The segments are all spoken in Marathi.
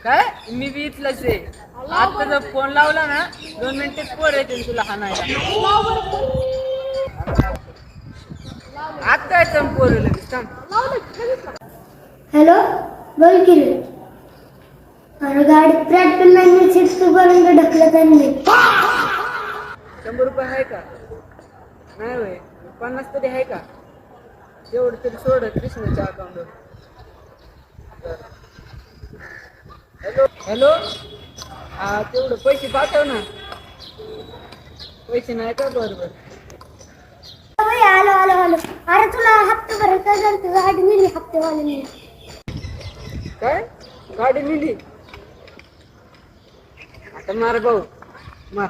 काय मी बी इथलंच आहे. आता जर फोन लावला ना 2 मिनिटात पोर येते तुला हाणायला. आता येतं पोर लगेच थांब. हॅलो, बोल की रे. अरे गाडीत पेट्रोल नाही, सीट पर्यंत ढकलत आणले. 100 रुपये आहे का? नाही होय, 50 तरी आहे का? एवढं तरी सोड कृष्णाच्या अकाउंटवर. हॅलो हॅलो, हा तेवढं पैसे पाठव ना. पैसे नाही का? बरोबर. आलो आलो आलो. अरे तुला हप्ते भरायचा असेल तर गाडी नेली हप्तेवाल्याने. काय गाडी नेली? आता मार भाऊ मार.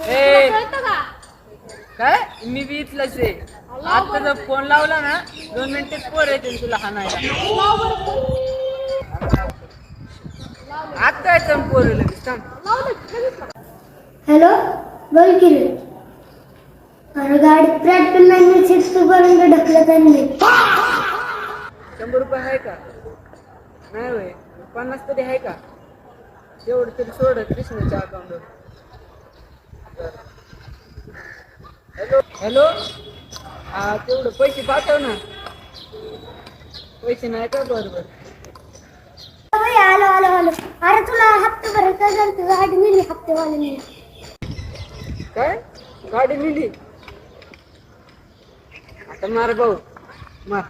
ए, काय मी बी इथलंच आहे. आता जर फोन लावला ना 2 मिनिटात पोर येते तुला हाणायला. आता येतं पोर लगेच थांब. हॅलो, बोल की रे. अरे गाडीत पेट्रोल नाही, सीट पर्यंत ढकलत आणले. 100 रुपये आहे का? नाही होय, 50 तरी आहे का? एवढं तरी सोड कृष्णाच्या अकाउंटवर. हॅलो हॅलो, हा तेवढं पैसे पाठव ना. पैसे नाही का? बरोबर. आलो आलो आलो. अरे तुला हप्ते भरायचा असेल तर गाडी नेली हप्तेवाल्याने. काय गाडी नेली? आता मार भाऊ मार.